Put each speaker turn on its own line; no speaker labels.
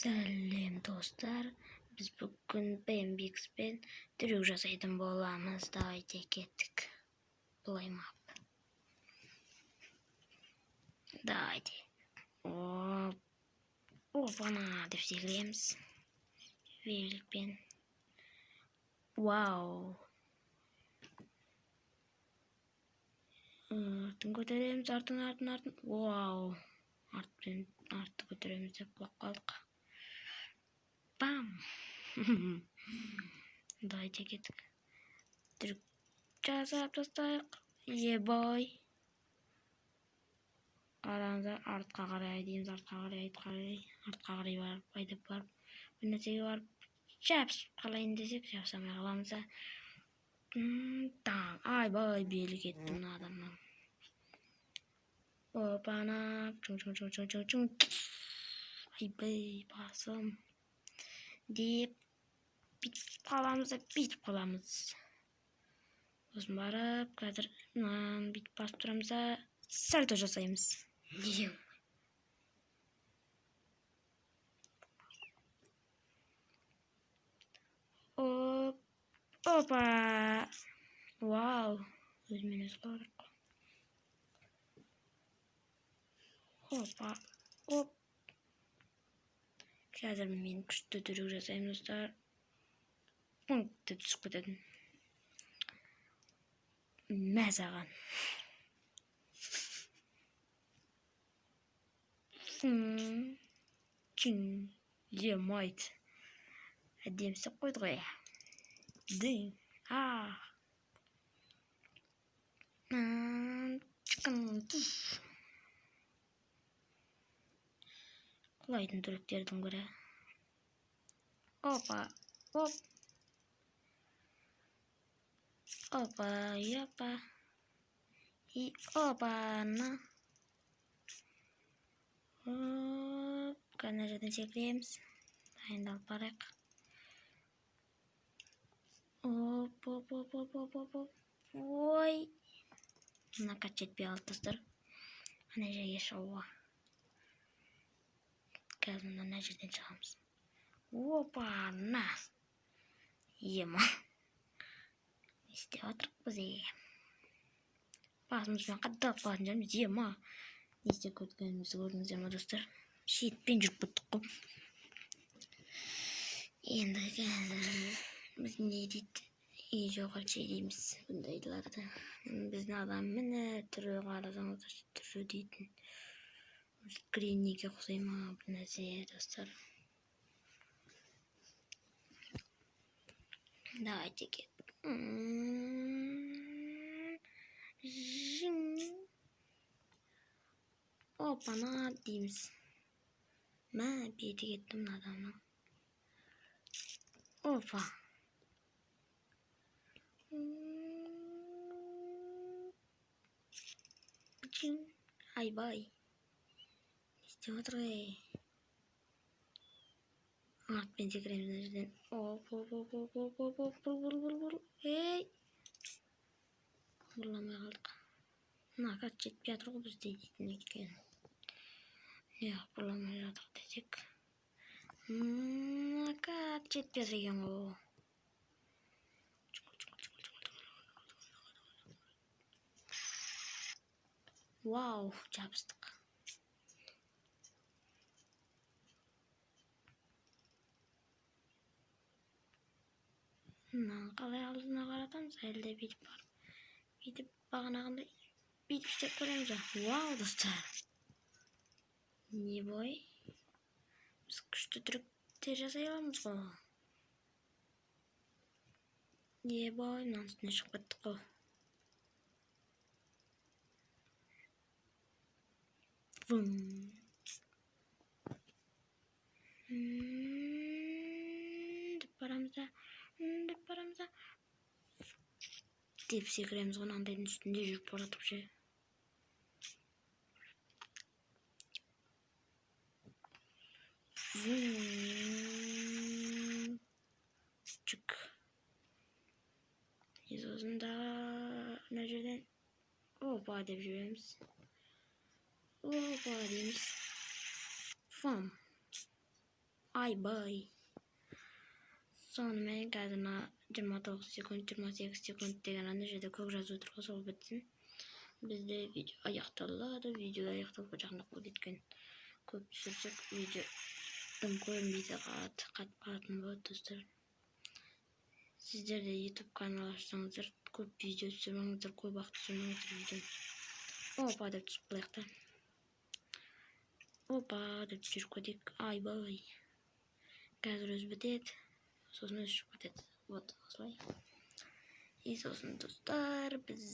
Сәлем достар, біз бүгін BMX-пен трюк жасайтын боламыз. Давайте кеттік. Плеймап. Давайте. Опана деп секіреміз. Великпен. Вау. Артын көтереміз, артын. Вау. Артты көтереміз деп құлап қалдық. Бам! Давайте кеттік. Трюк жасап тастайық. Ебой. Қараңыздар, артқа қарай дейміз, артқа қарай барып, айдап барып, бір нәрсеге барып, жабысып қалайын десек, жабысамай қаламыз. Айбай, белі кетті мына адамнан. Опана, чуң. Айбай, басым. Деп, бүйтіп қаламыз. Сосын барып, қазір бүйтіп басып тұрамыз, сальто жасаймыз. Опа! Вау! Өзімен өзі қалдық. Опа! Оп! Қазір мен күшті трюк жасаймын, достар. Деп түсіп кететін. Мәзаған. Емайт. Әдемісі қойды ғой. Дың. Құлайтын түріктердің бірі. Опа. Оп. Опа, япа. И опа-на. Қана жерден секіреміз. Дайындалып барайық. Оп. Ой. Мына қат жетпей алды, достар. Ана жерге шығуға. Қазір мына жерден шығамыз. Опа-на. Ема. Істеп отырық біз. Басымызбен қаттап қалатын жеріміз. Ема. Не істеп көткенімізді көрдіңіздер ме, достар? Шетпен жүріп кеттік қой. Енді қазір біз не дейді? Жоғал дейміз бұндайларды. Біздің адам міне түрі қарасаңыздар, түрі дейтін. Скринниге ұқсайма бір нәрсе, достар. Давайте кет. Опана дейміз. Мә, беті кетті мына адамның. Опа. Айбай. Істеп отыр ғой. Артпен секіреміз мына жерден. Оп. Ей. Бұрламай қалдық. Мына қат жетпей жатыр ғой бізде дейтін екен. Бұрламай жатыр десек. Мына қат жетпей жатыр екен ғой. Вау, жабыстық. Қалай алдына қаратамыз, әлде бүйтіп барып. Бүйтіп бағанағындай бүйтіп істеп көреміз. Вау, достар. Не бой? Біз күшті трюктер жасай аламыз ғой. Не бой? Мынаның үстіне шығып кеттік қой. Деп барамыз. Деп секіреміз ғой, андайдың үстінде жүріп баратып ше. Чүк. Сосын да мына жерден опа деп жібереміз. Опа дейміз. Фам. Ay bay. Sonradan kadına 29 sekund 28 sekund degananda жерде көк жазу тұрғыз ол бітсін. Бізде видео аяқталады. Видео аяқталып жақында қол кеткен. Көп түсірсек видео тым көрінбейді қатпатын болады достар. Сіздер де YouTube канал ашсаңыздар, көп видео түсірмеңіздер, көп уақыт түсірмеңіздер видео. Опа деп түсіп қалайық та. Опа деп жүріп кетейік. Ай бай. Қазір өзі бітеді. Сосын өзі шығып кетеді. Вот осылай. И сосын достар, біз